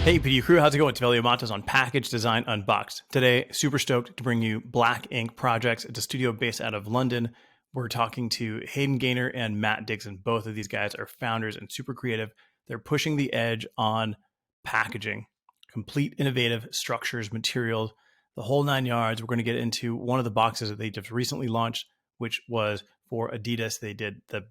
Hey, PD crew, how's it going? It's Velio Montes on Package Design Unboxed. Today, super stoked to bring you Black Ink Projects. It's a studio based out of London. We're talking to Hayden Gaynor and Matt Dixon. Both of these guys are founders and super creative. They're pushing the edge on packaging, complete innovative structures, materials, the whole nine yards. We're going to get into one of the boxes that they just recently launched, which was for Adidas. They did the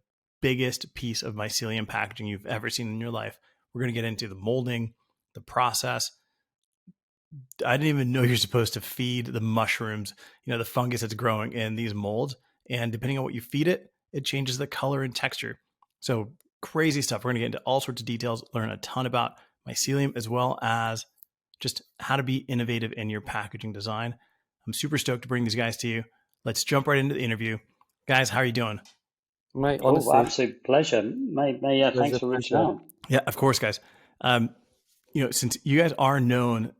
biggest piece of mycelium packaging you've ever seen in your life. We're going to get into the molding, the process. I didn't even know you're supposed to feed the mushrooms, the fungus that's growing in these molds. And depending on what you feed it, it changes the color and texture. So crazy stuff. We're going to get into all sorts of details, learn a ton about mycelium, as well as just how to be innovative in your packaging design. I'm super stoked to bring these guys to you. Let's jump right into the interview. Guys, how are you doing? Mate, honestly, absolute pleasure. Mate, thanks for reaching out. Yeah, of course, guys. Since you guys are known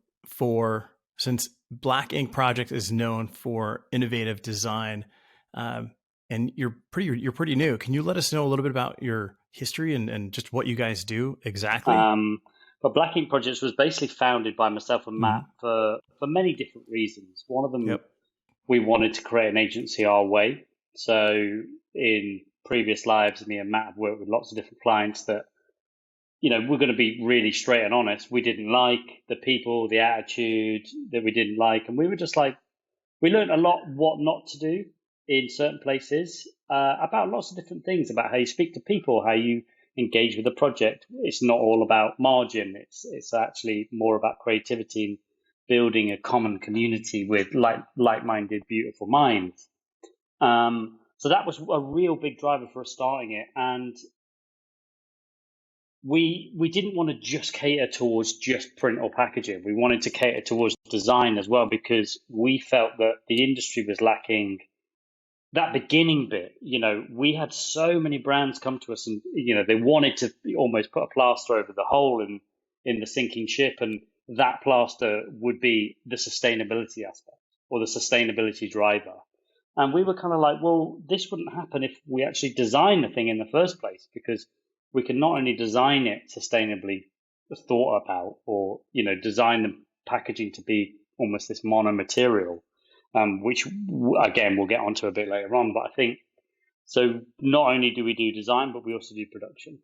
since Black Ink Project is known for innovative design, and you're pretty new. Can you let us know a little bit about your history and just what you guys do exactly? But Black Ink Projects was basically founded by myself and Matt for many different reasons. One of them, we wanted to create an agency our way. So in previous lives, me and Matt have worked with lots of different clients that, we're going to be really straight and honest. We didn't like the people, the attitude that we didn't like. And we were just like, we learned a lot what not to do in certain places about lots of different things, about how you speak to people, how you engage with the project. It's not all about margin. It's actually more about creativity and building a common community with like-minded, beautiful minds. So that was a real big driver for us starting it. And we didn't want to just cater towards just print or packaging. We wanted to cater towards design as well, because we felt that the industry was lacking that beginning bit. We had so many brands come to us and, they wanted to almost put a plaster over the hole in the sinking ship. And that plaster would be the sustainability aspect or the sustainability driver. And we were kind of like, well, this wouldn't happen if we actually designed the thing in the first place, because we can not only design it sustainably thought about, or, design the packaging to be almost this mono material, which again, we'll get onto a bit later on. But I think, so not only do we do design, but we also do production.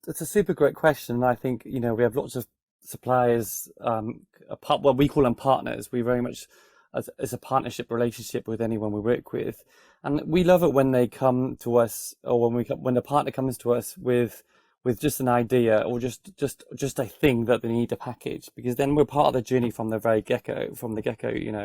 It's a super great question. And I think, we have lots of suppliers, what we call them partners. We very much, as a partnership relationship with anyone we work with. And we love it when they come to us, or when the partner comes to us with just an idea, or just a thing that they need to package, because then we're part of the journey from the get-go.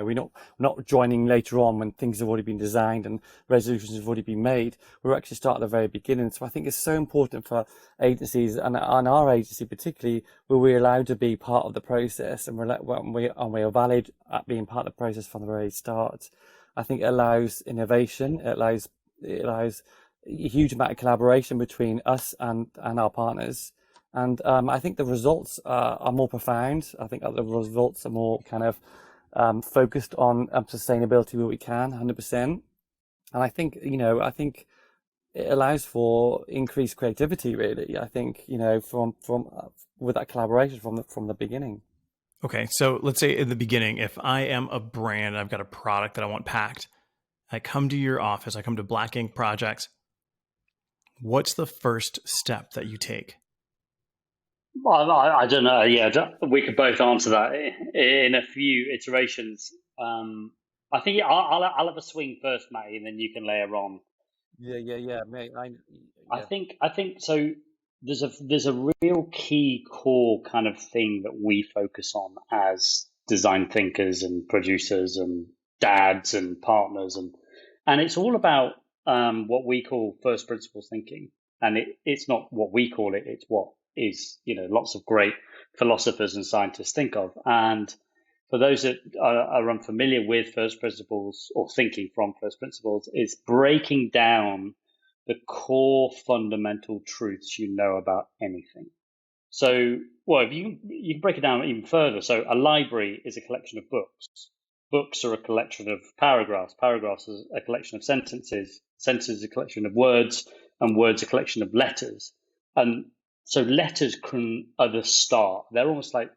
We're not joining later on when things have already been designed and resolutions have already been made. We're actually start at the very beginning. So I think it's so important for agencies, and our agency particularly, where we're allowed to be part of the process, and we're valued at being part of the process from the very start. I think it allows innovation. It allows a huge amount of collaboration between us and our partners. And I think the results are more profound. I think the results are more kind of focused on sustainability where we can, 100%. And I think, it allows for increased creativity, really. I think, from with that collaboration from the beginning. Okay, so let's say in the beginning, if I am a brand, I've got a product that I want packed, I come to your office, I come to Black Ink Projects. What's the first step that you take? Well, I don't know. Yeah, we could both answer that in a few iterations. I think I'll have a swing first, Matty, and then you can layer on. Yeah, mate. I think so. There's a real key core kind of thing that we focus on as design thinkers and producers and dads and partners, and it's all about what we call first principles thinking. And it's not what we call it; it's what is lots of great philosophers and scientists think of. And for those that are unfamiliar with first principles or thinking from first principles, it's breaking down the core fundamental truths about anything. So, well, if you can break it down even further. So a library is a collection of books. Books are a collection of paragraphs. Paragraphs is a collection of sentences. Sentences is a collection of words, and words a collection of letters. And So letters are the start. They're almost like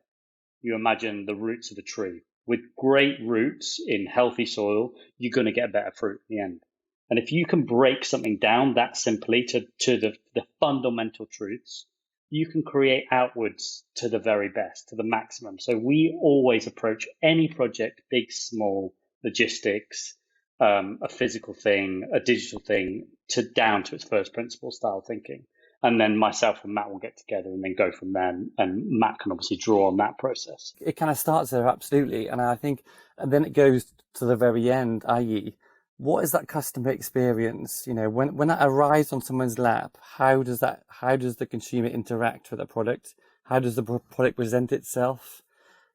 you imagine the roots of a tree. With great roots in healthy soil, you're going to get better fruit at the end. And if you can break something down that simply to the fundamental truths, you can create outwards to the very best, to the maximum. So we always approach any project, big, small, logistics, a physical thing, a digital thing, down to its first principle style thinking. And then myself and Matt will get together and then go from there. And Matt can obviously draw on that process. It kind of starts there, absolutely. And I think, and then it goes to the very end, i.e., what is that customer experience? You know, when that arrives on someone's lap, how does the consumer interact with the product? How does the product present itself?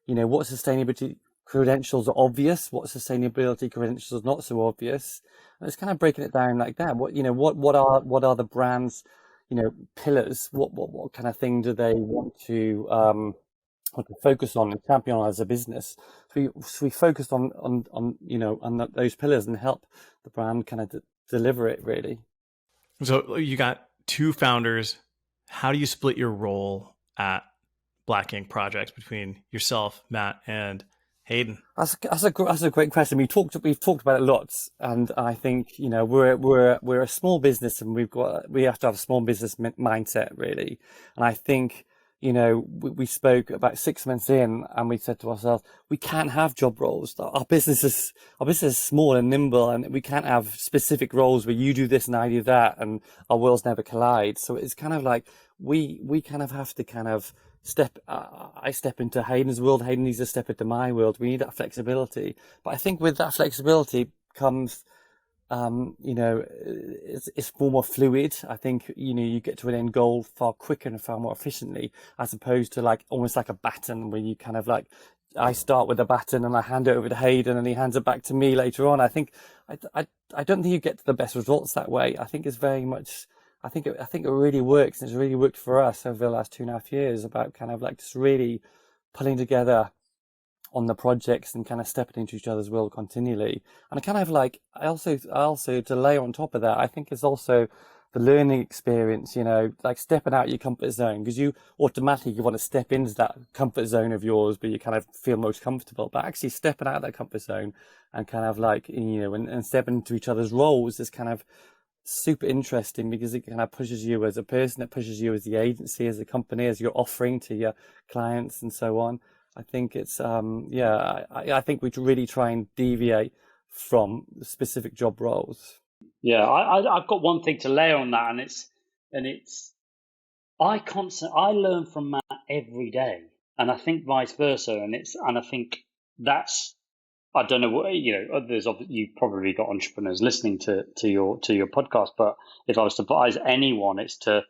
You know, what sustainability credentials are obvious? What sustainability credentials are not so obvious? And it's kind of breaking it down like that. What are the brands, you know, pillars? What kind of thing do they want to focus on and champion as a business? So we focused on those pillars and help the brand kind of deliver it, really. So you got two founders. How do you split your role at Black Ink Projects between yourself, Matt, and Hayden? That's a great question. We've talked about it a lot, and I think, you know, we're a small business, and we have to have a small business mindset, really. And I think, you know, we spoke about 6 months in, and we said to ourselves, we can't have job roles. Our business is small and nimble, and we can't have specific roles where you do this and I do that, and our worlds never collide. So it's kind of like we kind of have to kind of I step into Hayden's world. Hayden needs to step into my world. We need that flexibility. But I think with that flexibility comes, you know, it's more fluid. I think, you know, you get to an end goal far quicker and far more efficiently, as opposed to like almost like a baton where you kind of like, I start with a baton and I hand it over to Hayden and he hands it back to me later on. I think I don't think you get to the best results that way. I think it's very much. I think it really works, and it's really worked for us over the last 2.5 years, about kind of like just really pulling together on the projects and kind of stepping into each other's world continually. And I kind of like, I also to layer on top of that, I think it's also the learning experience, you know, like stepping out your comfort zone, because you automatically want to step into that comfort zone of yours where you kind of feel most comfortable. But actually stepping out of that comfort zone and kind of like, you know, and stepping into each other's roles is kind of super interesting, because it kind of pushes you as a person, it pushes you as the agency, as a company, as you're offering to your clients and so on. I think it's I think we really try and deviate from specific job roles. Yeah, I've got one thing to layer on that, and it's I learn from Matt every day, and I think vice versa, and I think that's, I don't know what, you know, you've probably got entrepreneurs listening to your podcast, but if I was to advise anyone, it's to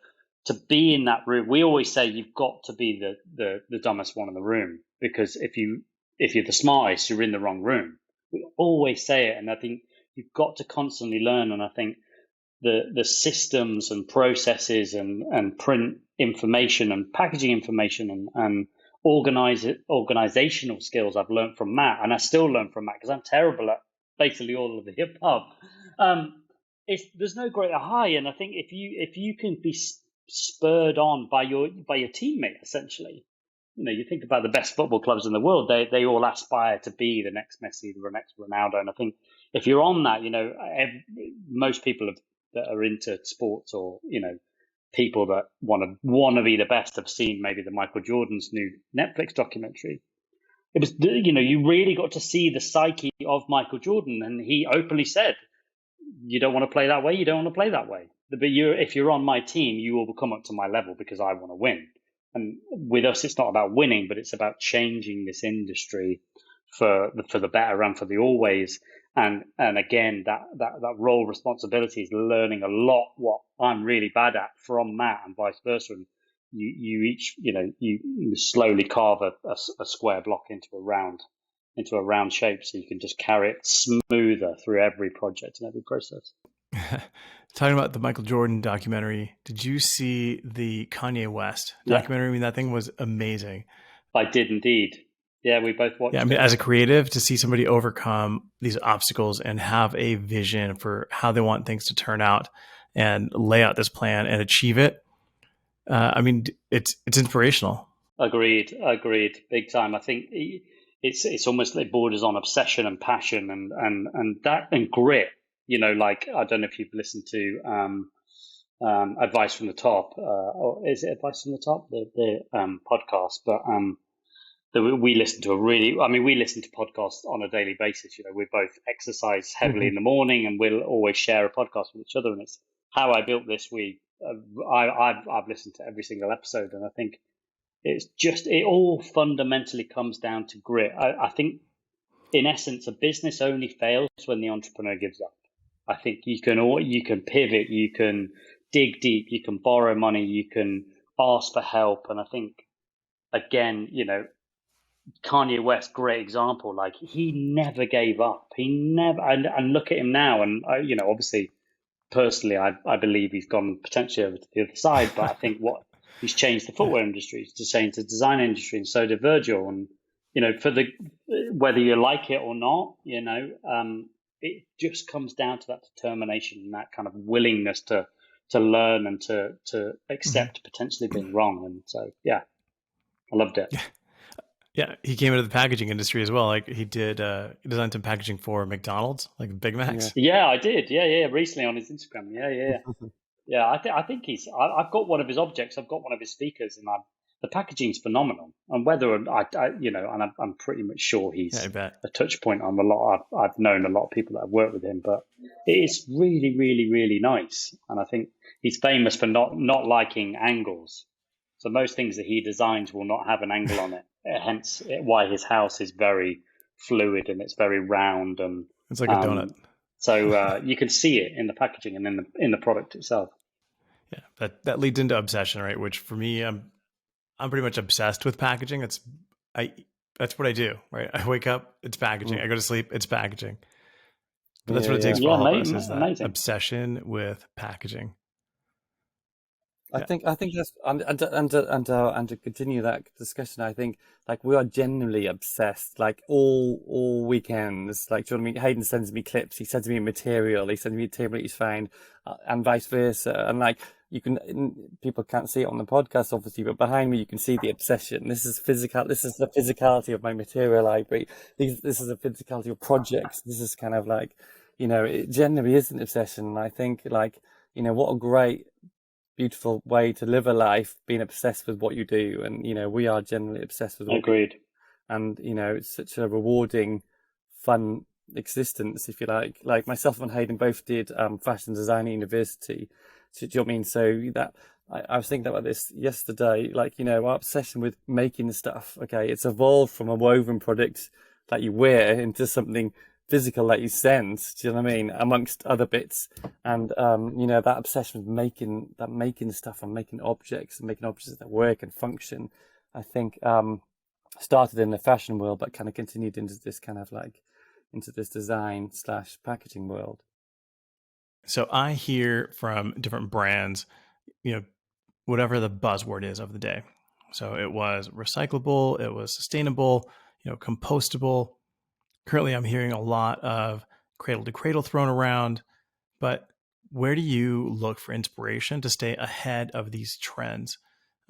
be in that room. We always say you've got to be the dumbest one in the room, because if you're the smartest, you're in the wrong room. We always say it, and I think you've got to constantly learn. And I think the systems and processes and print information and packaging information and organizational skills I've learned from Matt, and I still learn from Matt, because I'm terrible at basically all of the hip hop. There's no greater high, and I think if you can be spurred on by your teammate, essentially, you know, you think about the best football clubs in the world, they all aspire to be the next Messi, the next Ronaldo, and I think if you're on that, you know, most people that are into sports, or, you know, people that want to be the best, have seen maybe the Michael Jordan's new Netflix documentary. It was, you know, you really got to see the psyche of Michael Jordan, and he openly said, "You don't want to play that way. You don't want to play that way. But if you're on my team, you will come up to my level because I want to win." And with us, it's not about winning, but it's about changing this industry for the better and for the always. And again, that role responsibility is learning a lot what I'm really bad at from Matt, and vice versa. And you each, you know, you slowly carve a square block into a round shape, so you can just carry it smoother through every project and every process. Talking about the Michael Jordan documentary, did you see the Kanye West documentary? Yeah. I mean, that thing was amazing. I did indeed. Yeah, we both watched it. Yeah, I mean, as a creative, to see somebody overcome these obstacles and have a vision for how they want things to turn out and lay out this plan and achieve it, I mean, it's inspirational. Agreed, big time. I think it's almost, it borders on obsession and passion and that and grit. You know, like, I don't know if you've listened to Advice from the Top, or is it Advice from the Top, the podcast? But we listen to we listen to podcasts on a daily basis. You know, we both exercise heavily in the morning, and we'll always share a podcast with each other. And it's How I Built This Week. I've listened to every single episode, and I think it all fundamentally comes down to grit. I think, in essence, a business only fails when the entrepreneur gives up. I think you can pivot, you can dig deep, you can borrow money, you can ask for help. And I think, again, you know, Kanye West, great example. Like, he never gave up. He never, and look at him now. And you know, obviously, personally, I believe he's gone potentially over to the other side. But I think he's changed the footwear industry, he's changed the design industry, and so did Virgil. And you know, whether you like it or not, you know, it just comes down to that determination and that kind of willingness to learn and to accept potentially being wrong. And so, yeah, I loved it. Yeah, he came into the packaging industry as well. Like, he designed some packaging for McDonald's, like Big Macs. Yeah, I did. Yeah, recently on his Instagram. Yeah. I think I've got one of his objects. I've got one of his speakers, and the packaging's phenomenal. And whether I'm pretty much sure he's a touch point on a lot. I've known a lot of people that have worked with him, but it is really, really, really nice. And I think he's famous for not liking angles. So most things that he designs will not have an angle on it. Hence why his house is very fluid and it's very round, and it's like a donut. So you can see it in the packaging and in the product itself. Yeah, that leads into obsession, right? Which for me, I'm pretty much obsessed with packaging. That's what I do, right? I wake up, it's packaging. I go to sleep, it's packaging. But that's what it takes for all of us, is that obsession with packaging. I think that's and to continue that discussion, I think, like, we are genuinely obsessed, like, all weekends. Like, do you know what I mean? Hayden sends me clips, he sends me material, he sends me material he's found, and vice versa. And like, people can't see it on the podcast, obviously, but behind me you can see the obsession. This is physical. This is the physicality of my material library. This is the physicality of projects. This is kind of like, you know, it generally is an obsession. And I think, like, you know, what a great, beautiful way to live a life, being obsessed with what you do. And you know, we are generally obsessed with what Agreed. And you know, it's such a rewarding, fun existence, if you like. Like, myself and Hayden both did fashion design at university. So, do you know what I mean? So that I was thinking about this yesterday. Like, you know, our obsession with making stuff, okay, it's evolved from a woven product that you wear into something physical that you send, do you know what I mean, amongst other bits. And you know, that obsession with making stuff and making objects that work and function, I think started in the fashion world, but kind of continued into this kind of like into this design / packaging world. So I hear from different brands, you know, whatever the buzzword is of the day. So it was recyclable, it was sustainable, you know, compostable. Currently, I'm hearing a lot of cradle to cradle thrown around, but where do you look for inspiration to stay ahead of these trends?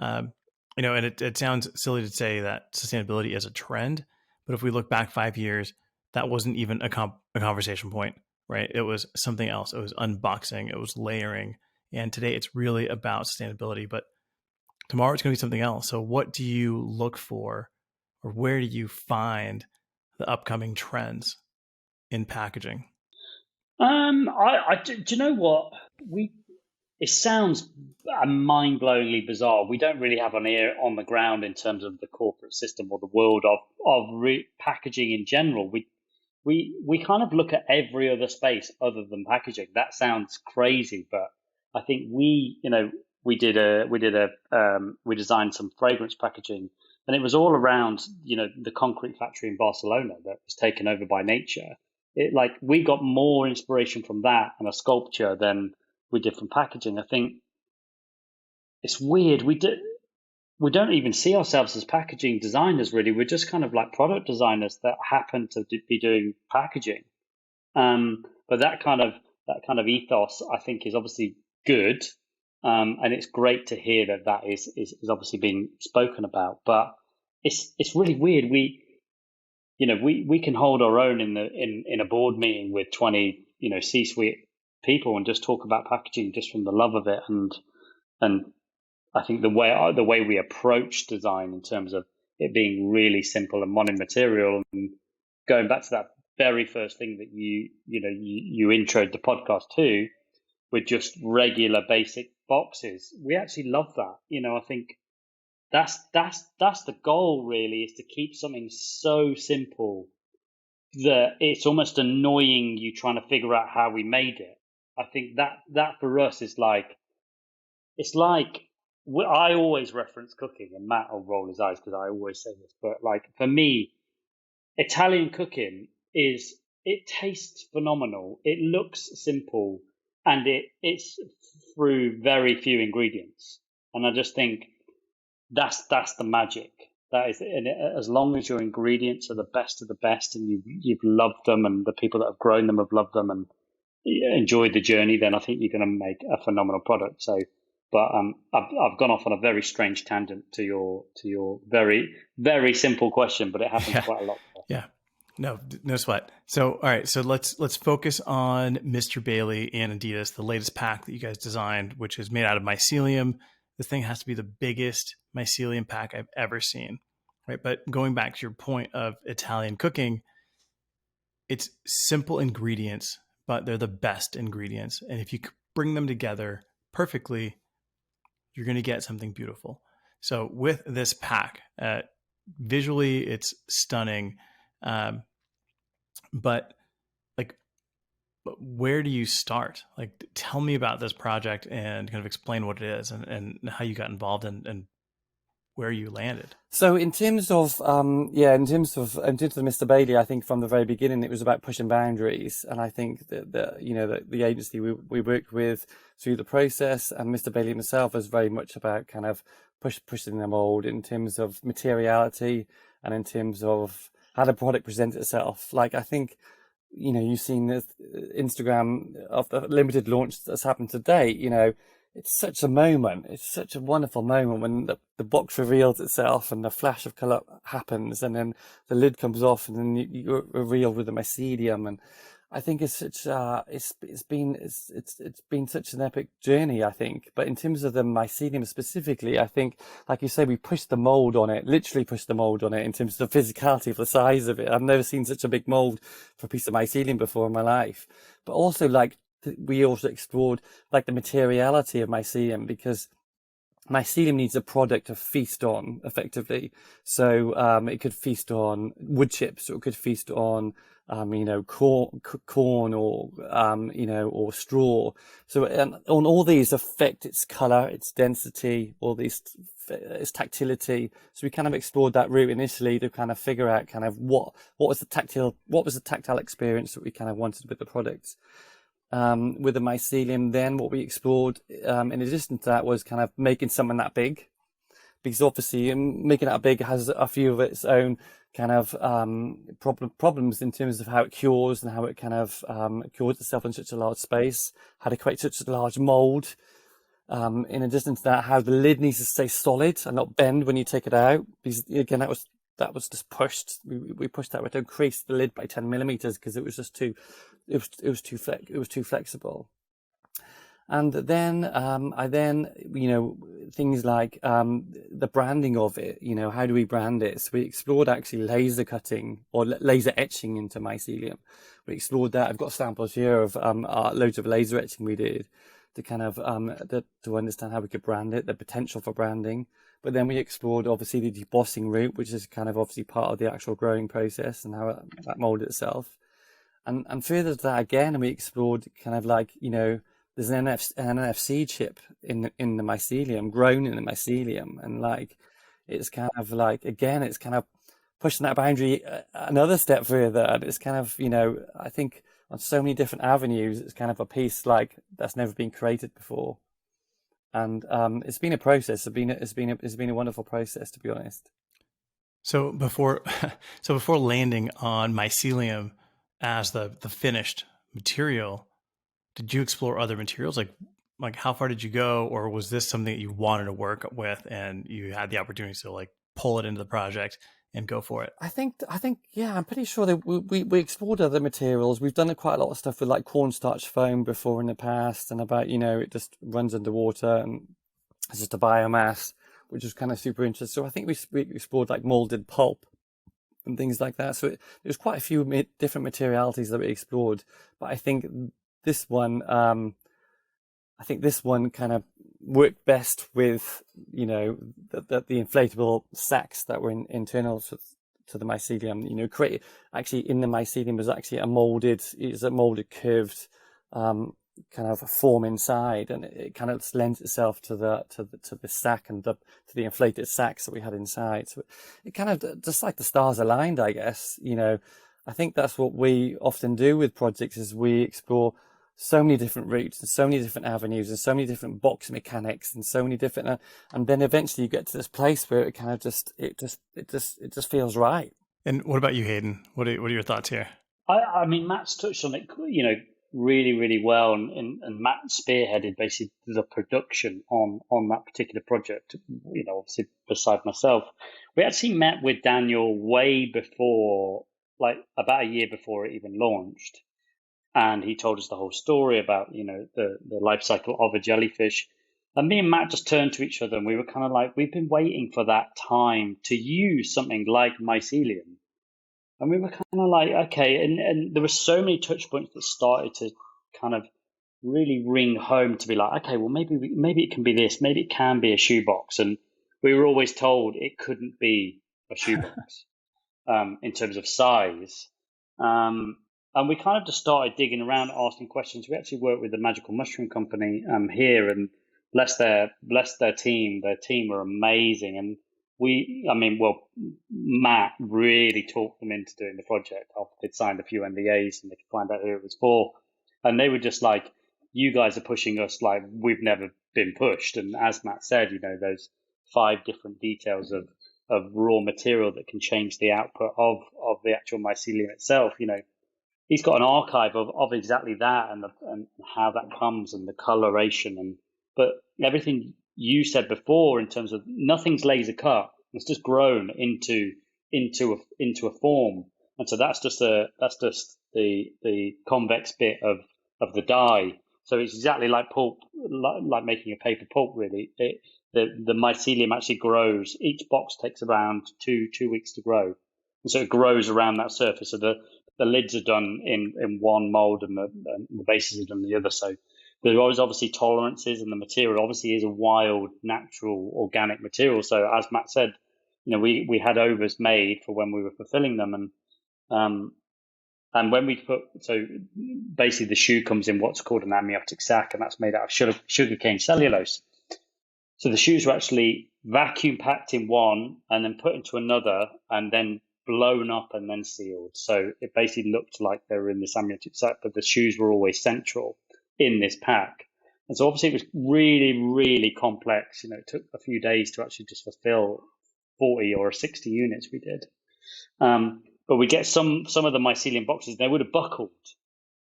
You know, and it sounds silly to say that sustainability is a trend, but if we look back 5 years, that wasn't even a conversation point, right? It was something else. It was unboxing, it was layering. And today it's really about sustainability, but tomorrow it's going to be something else. So what do you look for, or where do you find the upcoming trends in packaging? Do you know what? It sounds mind-blowingly bizarre. We don't really have an ear on the ground in terms of the corporate system or the world of packaging in general. We kind of look at every other space other than packaging. That sounds crazy, but I think we designed some fragrance packaging, and it was all around, you know, the concrete factory in Barcelona that was taken over by nature. We got more inspiration from that and a sculpture than we did from packaging. I think it's weird. We don't even see ourselves as packaging designers, really. We're just kind of like product designers that happen to be doing packaging. But that kind of ethos, I think, is obviously good. And it's great to hear that that is obviously being spoken about. But it's really weird. We can hold our own in a board meeting with 20 C-suite people and just talk about packaging just from the love of it. And I think the way we approach design in terms of it being really simple and mono-material, and going back to that very first thing that you introed the podcast to, with just regular basic boxes, we actually love that. I think that's the goal, really, is to keep something so simple that it's almost annoying you trying to figure out how we made it. I think that for us is like, it's like, I always reference cooking, and Matt will roll his eyes because I always say this, but like for me, Italian cooking it tastes phenomenal, it looks simple, and it's through very few ingredients. And I just think that's the magic. That is, and as long as your ingredients are the best of the best, and you've loved them, and the people that have grown them have loved them and enjoyed the journey, then I think you're going to make a phenomenal product. So, but I've gone off on a very strange tangent to your very, very simple question, but it happens quite a lot. Yeah. No sweat. So, all right. So let's focus on Mr. Bailey and Adidas, the latest pack that you guys designed, which is made out of mycelium. This thing has to be the biggest mycelium pack I've ever seen, right? But going back to your point of Italian cooking, it's simple ingredients, but they're the best ingredients. And if you bring them together perfectly, you're going to get something beautiful. So with this pack, visually, it's stunning. But like, where do you start? Like, tell me about this project and kind of explain what it is and how you got involved and where you landed. So in terms of in terms of Mr. Bailey, I think from the very beginning it was about pushing boundaries, and I think that the agency we worked with through the process, and Mr. Bailey himself, was very much about kind of pushing the mold in terms of materiality and in terms of how the product presents itself. Like, I think, you've seen the Instagram of the limited launch that's happened to date. It's such a moment. It's such a wonderful moment when the box reveals itself and the flash of colour happens, and then the lid comes off, and then you're revealed with the mycelium. And I think it's such it's been such an epic journey, I think. But in terms of the mycelium specifically, I think, like you say, we pushed the mold on it, literally pushed the mold on it in terms of the physicality of the size of it. I've never seen such a big mold for a piece of mycelium before in my life. But also, like, we also explored like the materiality of mycelium, because mycelium needs a product to feast on effectively. So it could feast on wood chips, or it could feast on corn or or straw. So on all these affect its color, its density, all these, its tactility. So we kind of explored that route initially to kind of figure out kind of what was the tactile experience that we kind of wanted with the products. With the mycelium, then what we explored in addition to that was kind of making something that big, because obviously making that big has a few of its own kind of problems in terms of how it cures and how it kind of cures itself in such a large space, how to create such a large mold. In addition to that, how the lid needs to stay solid and not bend when you take it out, because again, that was just pushed. We pushed that. We had to increase the lid by 10 millimeters because it was just too. It was too flexible. And then things like the branding of it. How do we brand it? So we explored actually laser cutting or laser etching into mycelium. We explored that. I've got samples here of loads of laser etching we did to kind of to understand how we could brand it, the potential for branding. But then we explored obviously the debossing route, which is kind of obviously part of the actual growing process and how that mold itself. And further to that again, we explored kind of like, there's an NFC chip in the mycelium, grown in the mycelium. And like, it's kind of like, again, it's kind of pushing that boundary another step further. And it's kind of, I think on so many different avenues, it's kind of a piece like that's never been created before. And it's been a process. It's been a wonderful process, to be honest. So before landing on mycelium as the finished material, did you explore other materials? Like, like how far did you go, or was this something that you wanted to work with and you had the opportunity to like pull it into the project and go for it? I think, yeah, I'm pretty sure that we explored other materials. We've done quite a lot of stuff with like cornstarch foam before in the past, and about, it just runs underwater and it's just a biomass, which is kind of super interesting. So I think we explored like molded pulp and things like that. So there's quite a few different materialities that we explored, but I think this one, kind of worked best with, the inflatable sacks that were internal to the mycelium. Actually in the mycelium was actually a molded curved kind of form inside, and it kind of lends itself to the sack and to the inflated sacks that we had inside. So it kind of just like the stars aligned, I guess. I think that's what we often do with projects, is we explore so many different routes and so many different avenues and so many different box mechanics and so many different, and then eventually you get to this place where it kind of just feels right. And what about you, Hayden? What are your thoughts here? I mean, Matt's touched on it, really, really well, and Matt spearheaded basically the production on that particular project. Obviously beside myself, we actually met with Daniel way before, like about a year before it even launched, and he told us the whole story about the life cycle of a jellyfish. And me and Matt just turned to each other and we were kind of like, we've been waiting for that time to use something like mycelium. And we were kind of like, okay, and there were so many touch points that started to kind of really ring home to be like, okay, well, maybe it can be this, maybe it can be a shoebox. And we were always told it couldn't be a shoebox in terms of size. And we kind of just started digging around, asking questions. We actually worked with the Magical Mushroom Company here, and bless their team. Their team were amazing, and Matt really talked them into doing the project after they'd signed a few NDAs and they could find out who it was for. And they were just like, you guys are pushing us like we've never been pushed. And as Matt said, those 5 different details of raw material that can change the output of the actual mycelium itself. He's got an archive of exactly that and how that comes and the coloration but everything you said before in terms of nothing's laser cut. It's just grown into a form, and so that's just the convex bit of the dye. So it's exactly like pulp, like making a paper pulp. Really, the mycelium actually grows. Each box takes around two weeks to grow, and so it grows around that surface. So the lids are done in one mold and the bases are done in the other. So there are always obviously tolerances, and the material obviously is a wild, natural, organic material. So as Matt said, we had overs made for when we were fulfilling them, and when we so basically the shoe comes in what's called an amniotic sac, and that's made out of sugarcane cellulose. So the shoes were actually vacuum packed in one and then put into another and then blown up and then sealed. So it basically looked like they were in this amniotic sac, but the shoes were always central in this pack. And so obviously it was really, really complex. It took a few days to actually just fulfill 40 or 60 units we did. But we get some of the mycelium boxes, they would have buckled,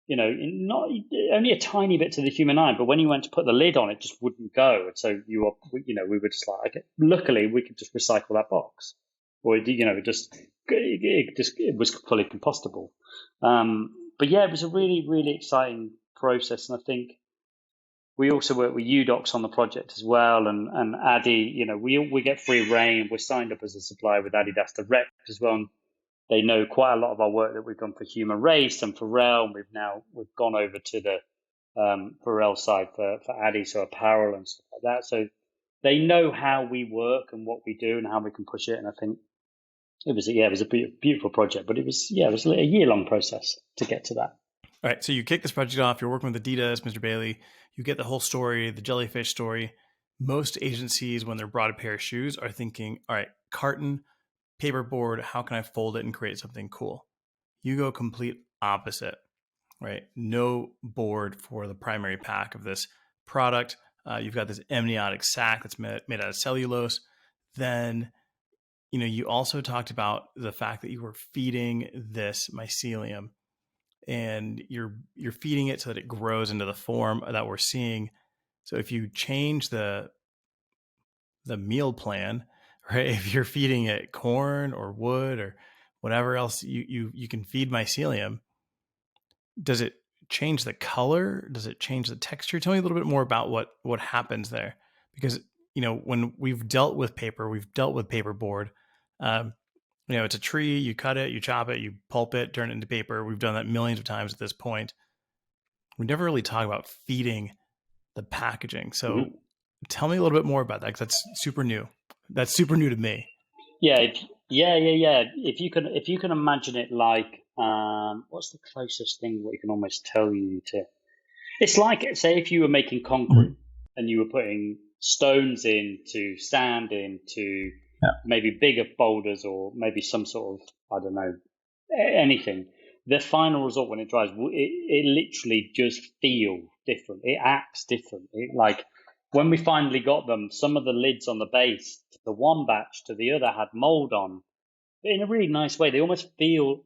not only a tiny bit to the human eye, but when you went to put the lid on, it just wouldn't go. And so we were just like, okay, luckily we could just recycle that box, or it was fully compostable. But yeah, it was a really, really exciting process, and I think we also work with UDocs on the project as well, and Adi. We get free reign. We're signed up as a supplier with Adidas Direct as well. And they know quite a lot of our work that we've done for Human Race and Pharrell, and we've gone over to the Pharrell side for Adi, so apparel and stuff like that. So they know how we work and what we do and how we can push it. And I think it was a beautiful project, but it was a year-long process to get to that. All right, so you kick this project off. You're working with Adidas, Mr. Bailey. You get the whole story, the jellyfish story. Most agencies, when they're brought a pair of shoes, are thinking, all right, carton, paperboard, how can I fold it and create something cool? You go complete opposite, right? No board for the primary pack of this product. You've got this amniotic sac that's made out of cellulose. Then, you also talked about the fact that you were feeding this mycelium, and you're feeding it so that it grows into the form that we're seeing. So if you change the meal plan, right? If you're feeding it corn or wood or whatever else you can feed mycelium, does it change the color? Does it change the texture? Tell me a little bit more about what happens there, because when we've dealt with paper, we've dealt with paperboard. Um, it's a tree. You cut it, you chop it, you pulp it, turn it into paper. We've done that millions of times at this point. We never really talk about feeding the packaging. So tell me a little bit more about that, because that's super new. That's super new to me. Yeah, yeah. If you can imagine it like, what's the closest thing what you can almost tell you to? It's like, say, if you were making concrete and you were putting stones into sand into maybe bigger boulders or maybe some sort of, I don't know, anything. The final result when it dries, it literally just feels different. It acts different. Like when we finally got them, some of the lids on the base, the one batch to the other had mold on, but in a really nice way. They almost feel,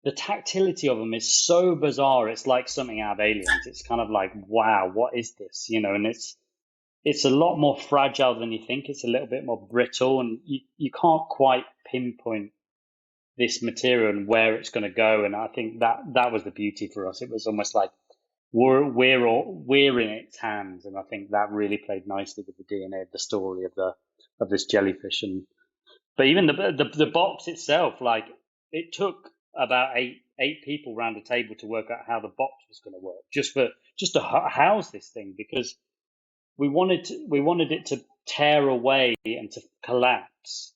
the tactility of them is so bizarre. It's like something out of Aliens. It's kind of like, wow, what is this? And it's a lot more fragile than you think. It's a little bit more brittle, and you can't quite pinpoint this material and where it's going to go. And I think that was the beauty for us. It was almost like we're in its hands, and I think that really played nicely with the DNA of the story of this jellyfish. But even the box itself, like it took about eight people around the table to work out how the box was going to work, just to house this thing, because we wanted it to tear away and to collapse.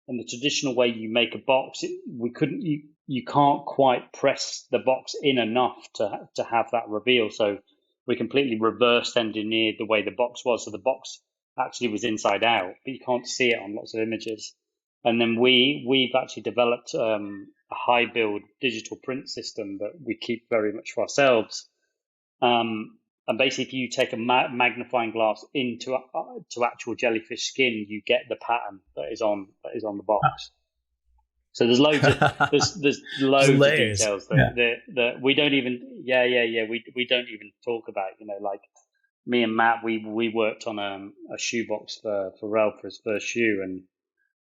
And the traditional way you make a box, you can't quite press the box in enough to have that reveal. So we completely reverse engineered the way the box was. So the box actually was inside out, but you can't see it on lots of images. And then we've actually developed a high build digital print system that we keep very much for ourselves. And basically, if you take a magnifying glass into to actual jellyfish skin, you get the pattern that is on the box. So there's loads of there's loads of details that we don't even we don't even talk about. Like me and Matt, we worked on a shoe box for Pharrell for his first shoe, and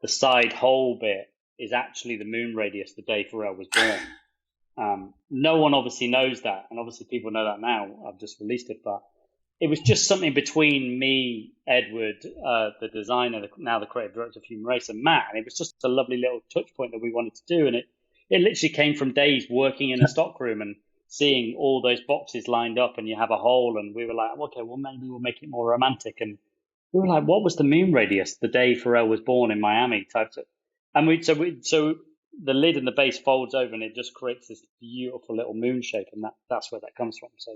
the side hole bit is actually the moon radius the day Pharrell was born. No one obviously knows that, and obviously people know that now. I've just released it, but it was just something between me, Edward, the designer, now the creative director of Human Race, and Matt, and it was just a lovely little touch point that we wanted to do. And it literally came from days working in a stockroom and seeing all those boxes lined up, and you have a hole, and we were like, okay, well maybe we'll make it more romantic. And we were like, what was the moon radius the day Pharrell was born in Miami? Typed it, and so the lid and the base folds over, and it just creates this beautiful little moon shape, and that's where that comes from. So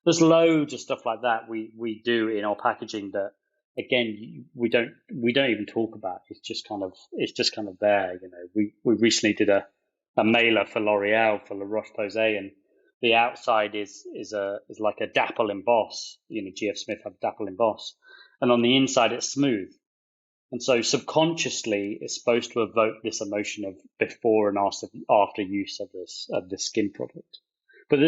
there's loads of stuff like that we do in our packaging that, again, we don't even talk about. It's just kind of there. We recently did a mailer for L'Oreal for La Roche-Posay, and the outside is like a dapple emboss. GF Smith have dapple emboss, and on the inside it's smooth. And so subconsciously, it's supposed to evoke this emotion of before and after use of this skin product. But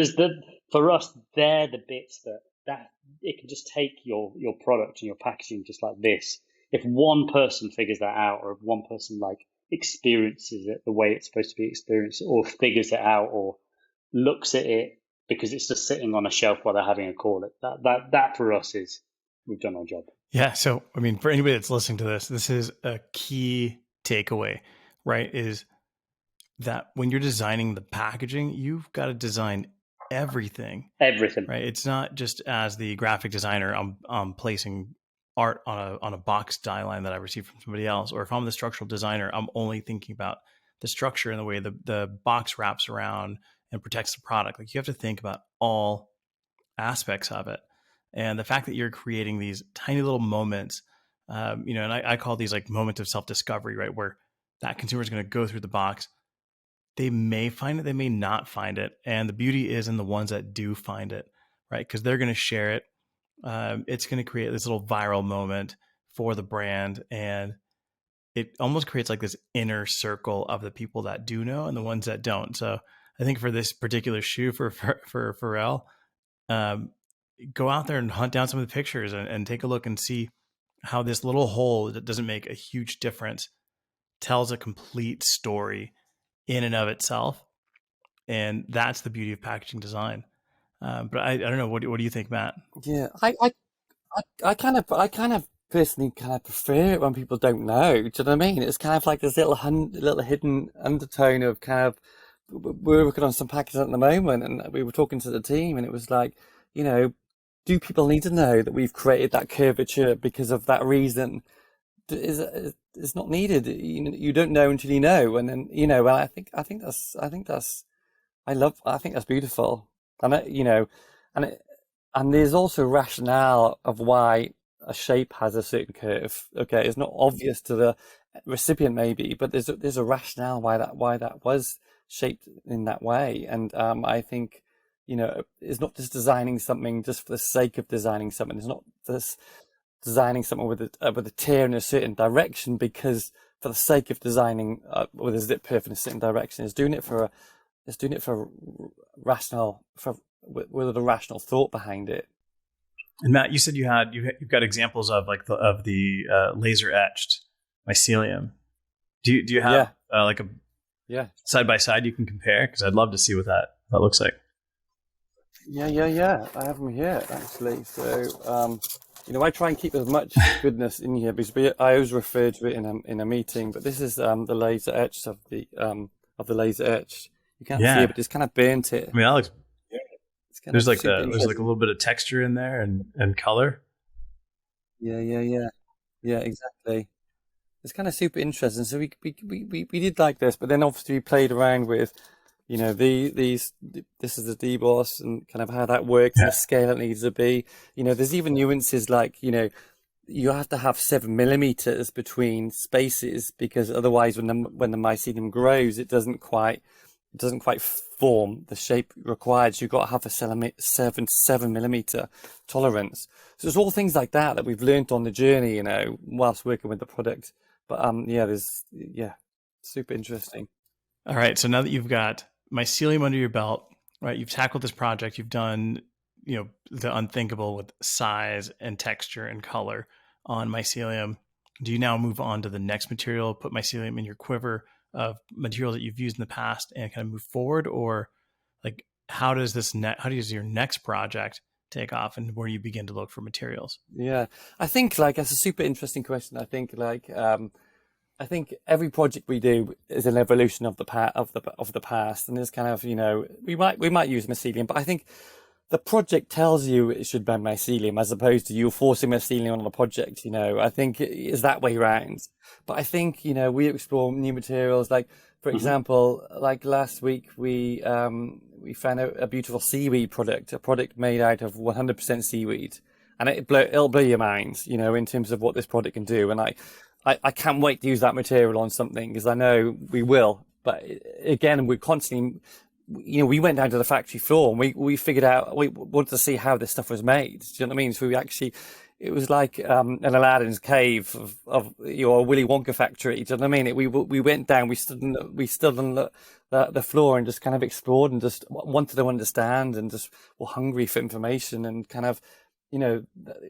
for us, they're the bits that it can just take your product and your packaging just like this. If one person figures that out, or if one person experiences it the way it's supposed to be experienced, or figures it out, or looks at it because it's just sitting on a shelf while they're having a call, that for us is, we've done our job. Yeah. So, I mean, for anybody that's listening to this is a key takeaway, right? Is that when you're designing the packaging, you've got to design everything, right? It's not just as the graphic designer, I'm placing art on a box die line that I received from somebody else, or if I'm the structural designer, I'm only thinking about the structure and the way the box wraps around and protects the product. Like, you have to think about all aspects of it. And the fact that you're creating these tiny little moments, and I call these like moments of self-discovery, right? Where that consumer is going to go through the box. They may find it, they may not find it. And the beauty is in the ones that do find it, right? Because they're going to share it. It's going to create this little viral moment for the brand. And it almost creates like this inner circle of the people that do know and the ones that don't. So I think for this particular shoe for Pharrell, go out there and hunt down some of the pictures and take a look and see how this little hole that doesn't make a huge difference tells a complete story in and of itself. And that's the beauty of packaging design. But I don't know. What do you think, Matt? Yeah, I kind of personally kind of prefer it when people don't know. Do you know what I mean? It's kind of like this little hidden undertone of kind of we're working on some packages at the moment, and we were talking to the team, and it was like, you know, do people need to know that we've created that curvature because of that reason? Is not needed. You don't know until you know, and then and I think that's beautiful, and and it, and there's also rationale of why a shape has a certain curve. Okay, it's not obvious to the recipient maybe, but there's a rationale why that was shaped in that way, and I think it's not just designing something just for the sake of designing something. It's not this designing something with a tear in a certain direction because for the sake of designing with a zip perf in a certain direction. It's doing it for rational with a rational thought behind it. And Matt, you said you've got examples of like the laser etched mycelium. Do you have like a side by side you can compare? Because I'd love to see what that looks like. Yeah. I have them here actually. So I try and keep as much goodness in here because I always refer to it in a meeting. But this is the laser etched of the laser etched. You can't see it, but it's kind of burnt it. I mean, that looks. There's like a little bit of texture in there and color. Yeah, exactly. It's kind of super interesting. So we did like this, but then obviously we played around with, this is the deboss and kind of how that works and the scale it needs to be. There's even nuances like, you have to have 7 millimeters between spaces because otherwise when the mycelium grows, it doesn't quite form the shape required. So you've got to have a 7 millimeter tolerance. So it's all things like that we've learned on the journey, whilst working with the product. But super interesting. All right. So now that you've got mycelium under your belt, right? You've tackled this project. You've done, the unthinkable with size and texture and color on mycelium. Do you now move on to the next material, put mycelium in your quiver of materials that you've used in the past and kind of move forward? Or like, how does your next project take off and where do you begin to look for materials? Yeah, I think like that's a super interesting question. I think I think every project we do is an evolution of the past, and there's kind of we might use mycelium, but I think the project tells you it should be mycelium as opposed to you forcing mycelium on the project. I think it's that way around. But I think we explore new materials. Like for example, like last week we found out a beautiful seaweed a product made out of 100% seaweed, and it'll blow your mind. In terms of what this product can do, and I can't wait to use that material on something because I know we will. But again, we're constantly, we went down to the factory floor and we figured out, we wanted to see how this stuff was made. Do you know what I mean? So it was like an Aladdin's cave of a Willy Wonka factory. Do you know what I mean? We went down, we stood on the floor and just kind of explored and just wanted to understand and just were hungry for information and kind of,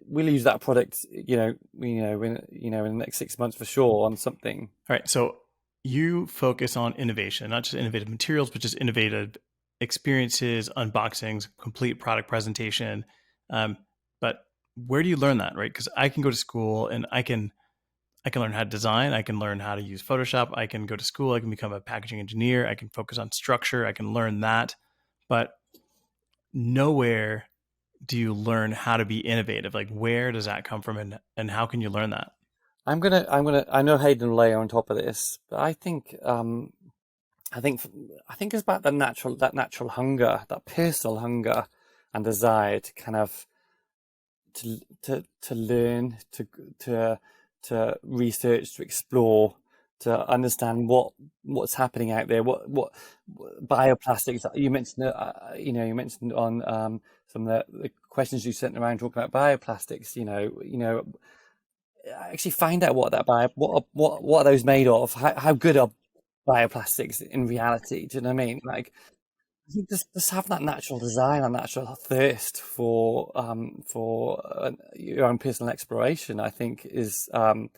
we'll use that product, in the next 6 months for sure on something. All right. So you focus on innovation, not just innovative materials, but just innovative experiences, unboxings, complete product presentation. But where do you learn that, right? Because I can go to school and I can learn how to design. I can learn how to use Photoshop. I can go to school. I can become a packaging engineer. I can focus on structure. I can learn that. But nowhere do you learn how to be innovative? Like, where does that come from, and how can you learn that? I know Hayden will lay on top of this, but I think it's about that natural hunger, that personal hunger and desire to kind of to learn, to research, to explore, to understand what's happening out there, what bioplastics. You mentioned you mentioned on some of the questions you sent around talking about bioplastics. Actually find out what are those made of? How good are bioplastics in reality? Do you know what I mean? Like, I think just having that natural desire, that natural thirst for your own personal exploration, I think is what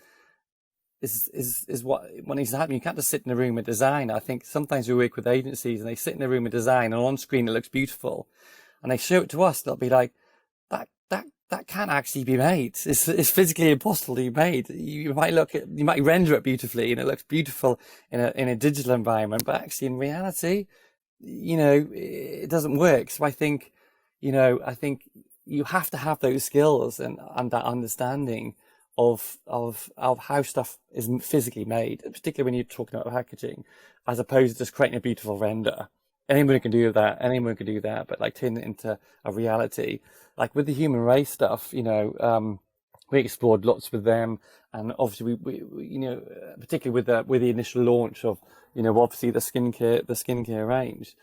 needs to happen. You can't just sit in a room with design. I think sometimes we work with agencies and they sit in a room with design, and on screen it looks beautiful, and they show it to us. They'll be like, that can't actually be made. It's physically impossible to be made. You might render it beautifully and it looks beautiful in a digital environment, but actually in reality, it doesn't work. So I think you have to have those skills and that understanding of how stuff is physically made, particularly when you're talking about packaging, as opposed to just creating a beautiful render. Anyone can do that. Anyone can do that, but like turning it into a reality, like with the human race stuff, we explored lots with them, and obviously we particularly with the initial launch of, obviously the skincare range,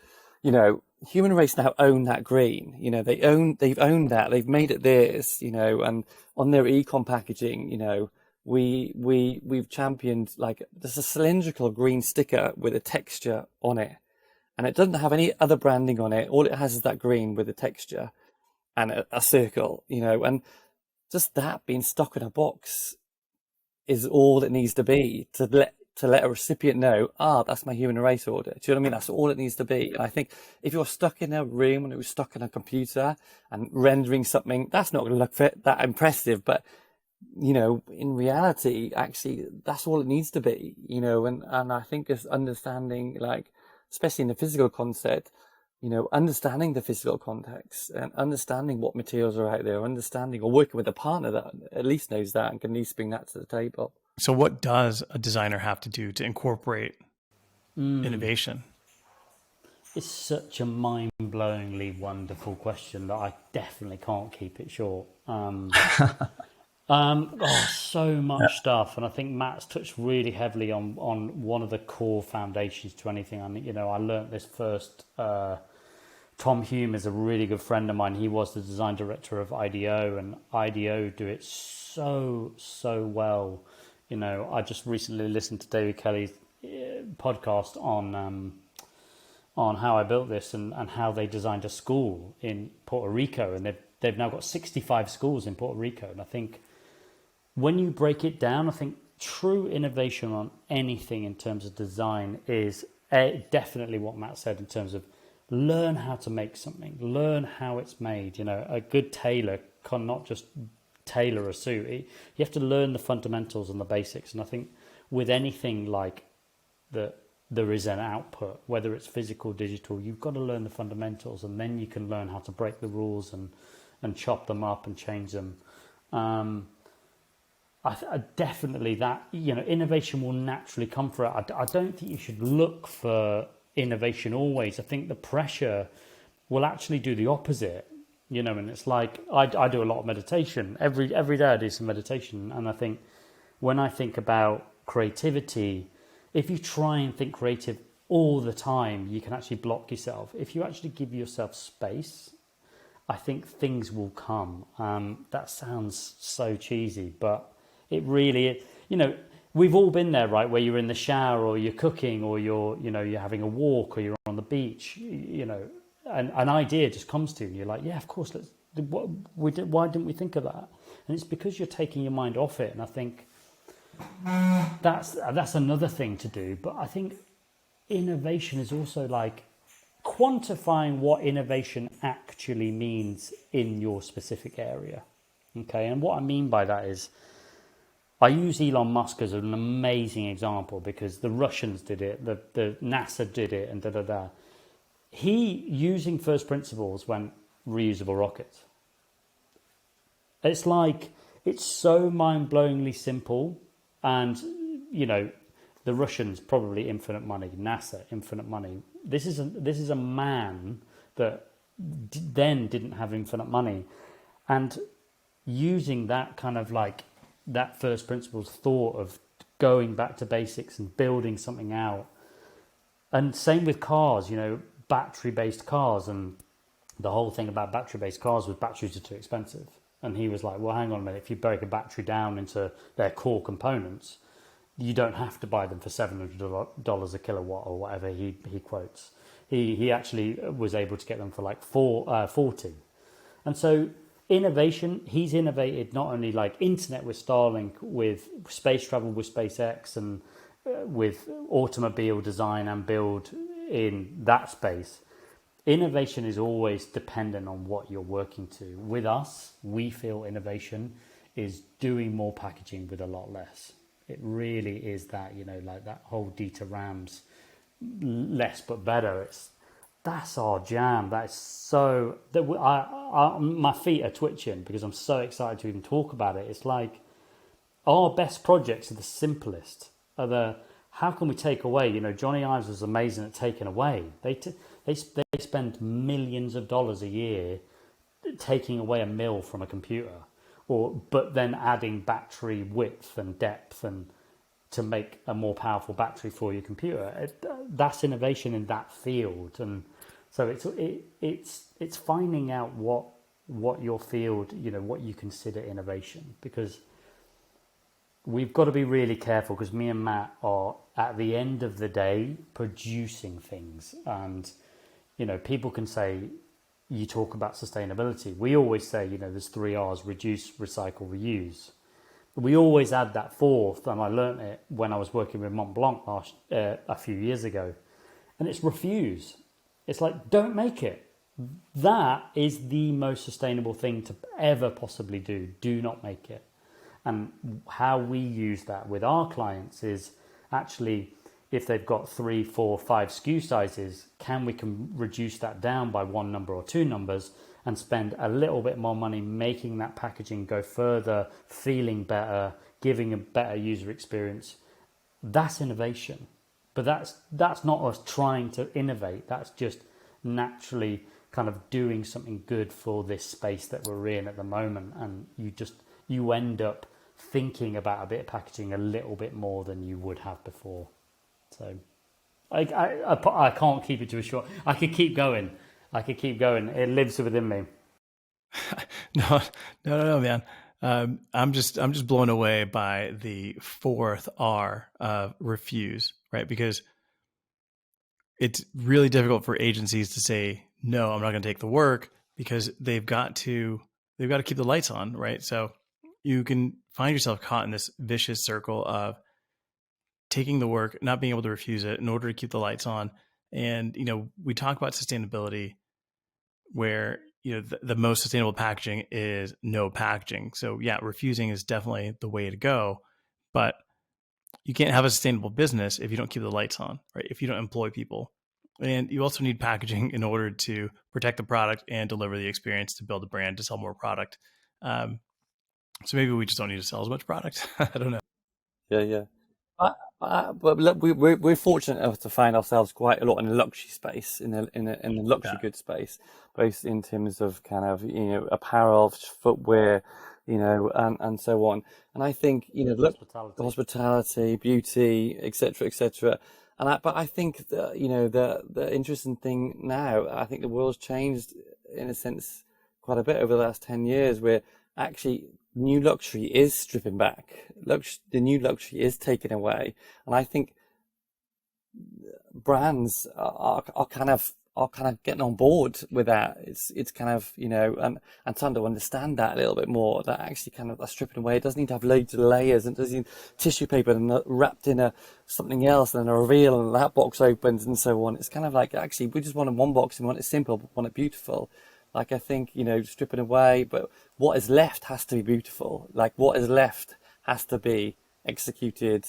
human race now own that green. They've owned that. They've made it theirs. And on their ecom packaging, we've championed, like, there's a cylindrical green sticker with a texture on it, and it doesn't have any other branding on it. All it has is that green with a texture and a circle, and just that being stuck in a box is all it needs to be to let a recipient know, that's my human race order. Do you know what I mean? That's all it needs to be. And I think if you're stuck in a room and it was stuck in a computer and rendering something, that's not going to look that impressive. But, in reality, actually, that's all it needs to be, and I think it's understanding, like, especially in the physical concept, understanding the physical context and understanding what materials are out there, understanding or working with a partner that at least knows that and can at least bring that to the table. So what does a designer have to do to incorporate innovation? It's such a mind-blowingly wonderful question that I definitely can't keep it short. So much stuff, and I think Matt's touched really heavily on one of the core foundations to anything. I learned this first. Tom Hume is a really good friend of mine. He was the design director of IDEO, and IDEO do it so well. I just recently listened to David Kelly's podcast on how I built this and how they designed a school in Puerto Rico, and they've now got 65 schools in Puerto Rico. And I think when you break it down, I think true innovation on anything in terms of design is definitely what Matt said in terms of learn how to make something, learn how it's made. A good tailor cannot just tailor a suit. You have to learn the fundamentals and the basics. And I think with anything like that, there is an output, whether it's physical, digital, you've got to learn the fundamentals, and then you can learn how to break the rules and chop them up and change them. I definitely that, innovation will naturally come for it. I don't think you should look for innovation always. I think the pressure will actually do the opposite, and it's like, I do a lot of meditation. Every day I do some meditation. And I think when I think about creativity, if you try and think creative all the time, you can actually block yourself. If you actually give yourself space, I think things will come. That sounds so cheesy, but it really, we've all been there, right? Where you're in the shower, or you're cooking, or you're having a walk, or you're on the beach, and an idea just comes to you, and you're like, yeah, of course, why didn't we think of that? And it's because you're taking your mind off it. And I think that's another thing to do. But I think innovation is also like quantifying what innovation actually means in your specific area. Okay, and what I mean by that is, I use Elon Musk as an amazing example because the Russians did it, the NASA did it, and da-da-da. He, using first principles, went reusable rockets. It's like, it's so mind-blowingly simple, and, the Russians probably infinite money, NASA infinite money. This is a man that then didn't have infinite money, and using that kind of like that first principles thought of going back to basics and building something out. And same with cars, battery-based cars, and the whole thing about battery-based cars was batteries are too expensive. And he was like, well, hang on a minute, if you break a battery down into their core components, you don't have to buy them for $700 a kilowatt or whatever he quotes. He actually was able to get them for like 40. And so innovation, he's innovated not only like internet with Starlink, with space travel with SpaceX, and with automobile design and build in that space. Innovation is always dependent on what you're working to. With us, we feel innovation is doing more packaging with a lot less. It really is that, like that whole Dieter Rams, less but better. That's our jam. That is so that my feet are twitching because I'm so excited to even talk about it. It's like our best projects are the simplest. How can we take away? Johnny Ives was amazing at taking away. They spend millions of dollars a year taking away a mil from a computer, but then adding battery width and depth and to make a more powerful battery for your computer. That's innovation in that field, and so it's finding out what your field, what you consider innovation, because we've got to be really careful, because me and Matt are at the end of the day producing things, and people can say, you talk about sustainability. We always say, there's 3 R's: reduce, recycle, reuse. We always add that fourth, and I learned it when I was working with Mont Blanc a few years ago, and it's refuse. It's like, don't make it. That is the most sustainable thing to ever possibly do. Do not make it. And how we use that with our clients is actually, if they've got 3, 4, 5 SKU sizes, we can reduce that down by 1 number or 2 numbers and spend a little bit more money making that packaging go further, feeling better, giving a better user experience. That's innovation. But that's not us trying to innovate. That's just naturally kind of doing something good for this space that we're in at the moment. And you end up thinking about a bit of packaging a little bit more than you would have before. So I can't keep it to a short. I could keep going. It lives within me. No, man. I'm just blown away by the 4th R of refuse, right? Because it's really difficult for agencies to say, no, I'm not going to take the work, because they've got to keep the lights on, right? So you can find yourself caught in this vicious circle of taking the work, not being able to refuse it in order to keep the lights on. And, we talk about sustainability, where, the most sustainable packaging is no packaging. So yeah, refusing is definitely the way to go, but you can't have a sustainable business if you don't keep the lights on, right? If you don't employ people. And you also need packaging in order to protect the product and deliver the experience, to build a brand, to sell more product. So maybe we just don't need to sell as much product. I don't know. Yeah. But look, we're fortunate enough to find ourselves quite a lot in the luxury space, in the luxury goods space, both in terms of kind of apparel, footwear, and so on. And I think hospitality, beauty, etc. But I think that the interesting thing now, I think the world's changed in a sense quite a bit over the last 10 years, where actually new luxury is stripping back. The new luxury is taken away, and I think brands are kind of getting on board with that. It's kind of and starting to understand that a little bit more. That actually kind of stripping away. It doesn't need to have loads of layers, and it doesn't need tissue paper and wrapped in something else, and a reveal, and that box opens and so on. It's kind of like, actually, we just want one box, and we want it simple, we want it beautiful. Like, I think, stripping away, but what is left has to be beautiful. Like, what is left has to be executed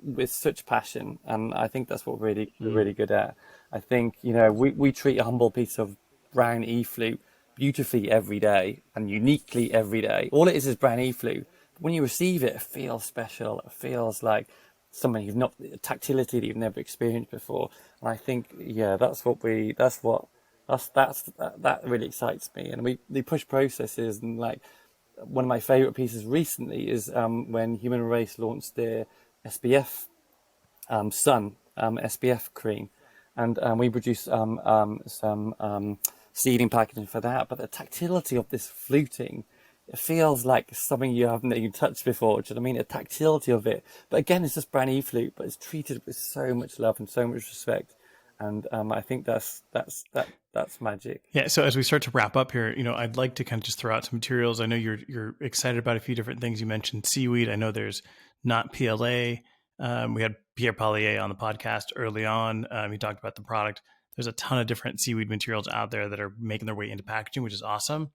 with such passion. And I think that's what we're really good at. I think, we treat a humble piece of brown e-flute beautifully every day and uniquely every day. All it is brown e-flute. When you receive it, it feels special. It feels like something tactility that you've never experienced before. And I think, that really excites me. And we push processes, and like, one of my favorite pieces recently is when Human Race launched their SPF Sun SPF cream, and we produced some seeding packaging for that. But the tactility of this fluting, it feels like something you haven't even touched before. Do you know what I mean? The tactility of it. But again, it's just brand new flute, but it's treated with so much love and so much respect. And I think that's magic. Yeah. So as we start to wrap up here, I'd like to kind of just throw out some materials. I know you're excited about a few different things. You mentioned seaweed. I know there's not PLA. We had Pierre Pollier on the podcast early on. He talked about the product. There's a ton of different seaweed materials out there that are making their way into packaging, which is awesome.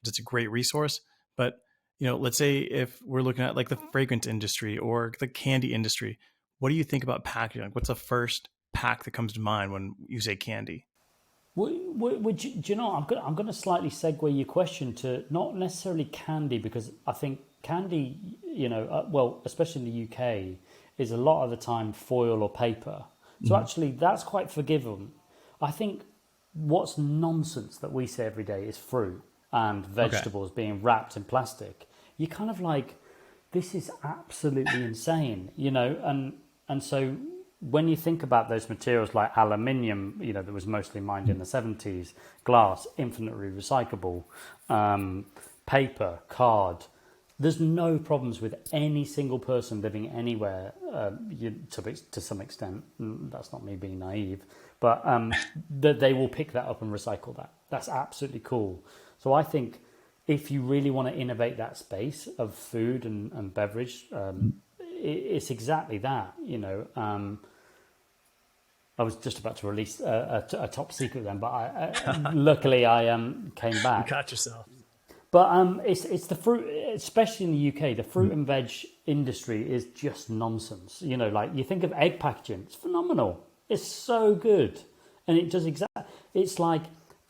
It's a great resource. But let's say if we're looking at like the fragrance industry or the candy industry, what do you think about packaging? Like, what's the first pack that comes to mind when you say candy? Do you know? I'm going to slightly segue your question to not necessarily candy, because I think candy, well, especially in the UK, is a lot of the time foil or paper. So actually, that's quite forgiving. I think what's nonsense that we say every day is fruit and vegetables being wrapped in plastic. You're kind of like, this is absolutely insane, and so when you think about those materials like aluminium, that was mostly mined in the 70s, glass, infinitely recyclable, paper, card, there's no problems with any single person living anywhere, to some extent. That's not me being naive, but that they will pick that up and recycle that. That's absolutely cool. So I think if you really want to innovate that space of food and beverage, it's exactly that, I was just about to release a top secret then, but luckily I came back. You caught yourself. But it's the fruit, especially in the UK, the fruit and veg industry is just nonsense. Like you think of egg packaging, it's phenomenal. It's so good. And it does it's like,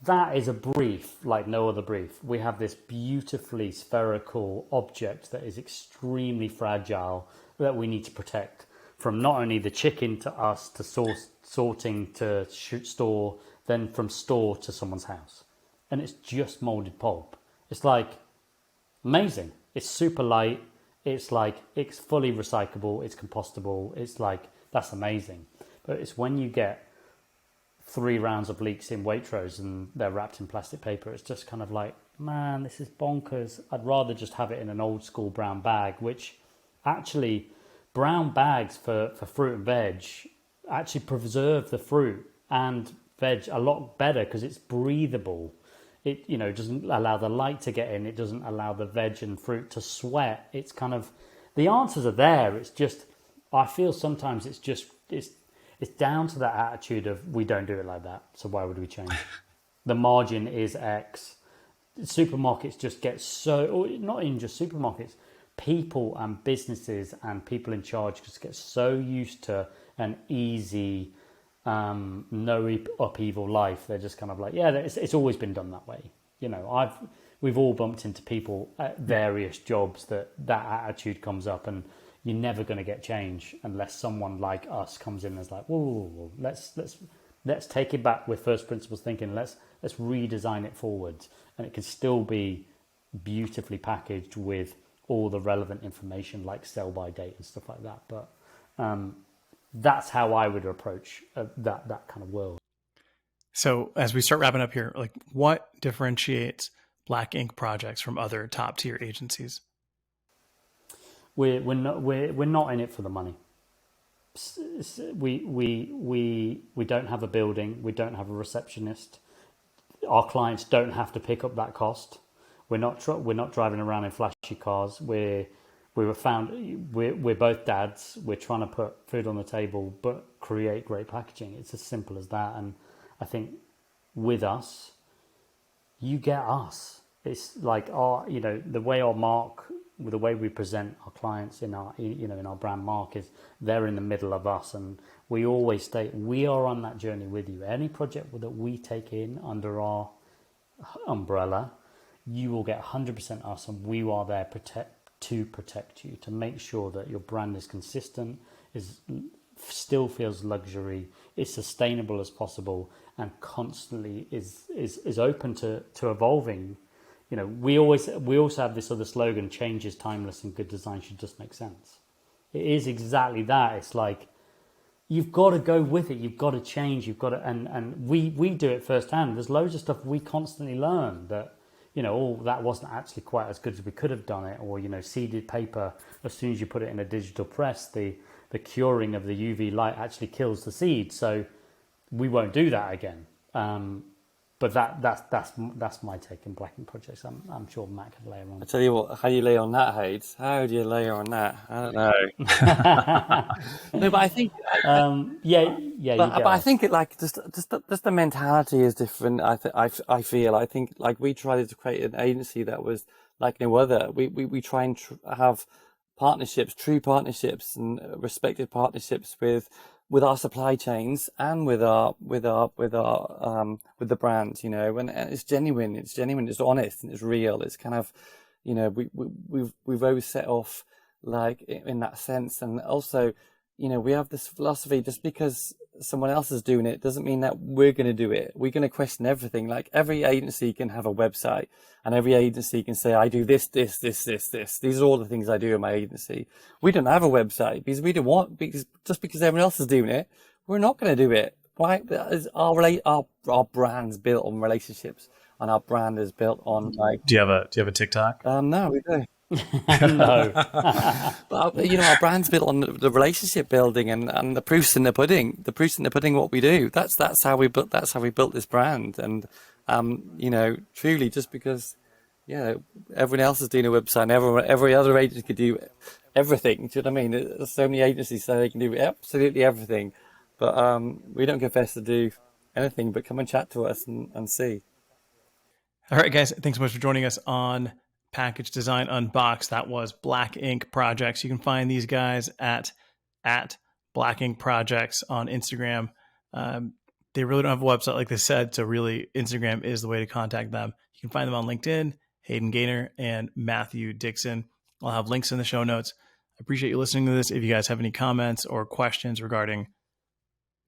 that is a brief like no other brief. We have this beautifully spherical object that is extremely fragile that we need to protect from not only the chicken to us to sorting to store, then from store to someone's house. And it's just molded pulp. It's like amazing. It's super light. It's like, it's fully recyclable. It's compostable. It's like, that's amazing. But it's when you get 3 rounds of leeks in Waitrose and they're wrapped in plastic paper, it's just kind of like, man, this is bonkers. I'd rather just have it in an old school brown bag, which actually brown bags for fruit and veg actually preserve the fruit and veg a lot better because it's breathable. It doesn't allow the light to get in. It doesn't allow the veg and fruit to sweat. It's kind of, the answers are there. It's just, I feel sometimes it's down to that attitude of, we don't do it like that, so why would we change? The margin is X. Supermarkets just get so, or not even just supermarkets, people and businesses and people in charge just get so used to an easy, no upheaval life. They're just kind of like, yeah, it's always been done that way. We've all bumped into people at various jobs that attitude comes up, and you're never going to get change unless someone like us comes in and is like, whoa, let's take it back with first principles thinking. Let's redesign it forward, and it can still be beautifully packaged with all the relevant information like sell by date and stuff like that. But that's how I would approach that kind of world. So as we start wrapping up here, like, what differentiates Black Ink projects from other top tier agencies? We're not in it for the money. We don't have a building. We don't have a receptionist. Our clients don't have to pick up that cost. We're not driving around in flashy cars. We're both dads. We're trying to put food on the table, but create great packaging. It's as simple as that. And I think with us, you get us. It's like the way our mark, the way we present our clients in our brand mark is, they're in the middle of us, and we always state we are on that journey with you. Any project that we take in under our umbrella, you will get 100% us, and we are there to protect you, to make sure that your brand is consistent, still feels luxury, is sustainable as possible, and constantly is open to evolving. We also have this other slogan: change is timeless and good design should just make sense. It is exactly that. It's like, you've got to go with it. You've got to change. You've got to, and we do it firsthand. There's loads of stuff we constantly learn that, that wasn't actually quite as good as we could have done it. Or, seeded paper, as soon as you put it in a digital press, the curing of the UV light actually kills the seed. So we won't do that again. But that's my take on blacking projects. I'm sure Matt could layer on. I tell you what, how you lay on that, Hayes? How do you layer on that? I don't know. No, but I think But I think it like just the mentality is different. I feel I think like we tried to create an agency that was like no other. We try and have partnerships, true partnerships, and respected partnerships with our supply chains and with the brands, you know, and it's genuine, it's honest, and it's real. It's kind of, you know, we've always set off like in that sense, and also, you know, we have this philosophy: just because someone else is doing it doesn't mean that we're going to do it. We're going to question everything. Like every agency can have a website, and every agency can say, I do this. These are all the things I do in my agency. We don't have a website because we don't want, because just because everyone else is doing it, we're not going to do it. Why? Our brand's built on relationships, and our brand is built on like. Do you have a TikTok? No, we don't. No. But you know, our brand's built on the relationship building and the proofs in the pudding. The proofs in the pudding, what we do. That's how we built this brand. And you know, truly, just because everyone else is doing a website, and every other agency could do everything. Do you know what I mean? There's so many agencies say they can do absolutely everything, but we don't confess to do anything. But come and chat to us and see. All right, guys, thanks so much for joining us on Package Design Unboxed. That was Black Ink Projects. You can find these guys at Black Ink Projects on Instagram. They really don't have a website, like they said, so really Instagram is the way to contact them. You can find them on LinkedIn, Hayden Gaynor and Matthew Dixon. I'll have links in the show notes. I appreciate you listening to this. If you guys have any comments or questions regarding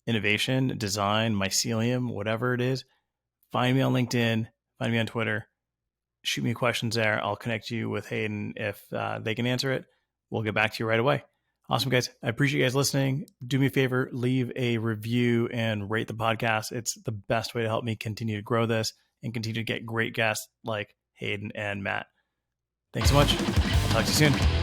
innovation, design, mycelium, whatever it is, find me on LinkedIn, find me on Twitter. Shoot me questions there. I'll connect you with Hayden if they can answer it. We'll get back to you right away. Awesome, guys. I appreciate you guys listening. Do me a favor, leave a review and rate the podcast. It's the best way to help me continue to grow this and continue to get great guests like Hayden and Matt. Thanks so much. I'll talk to you soon.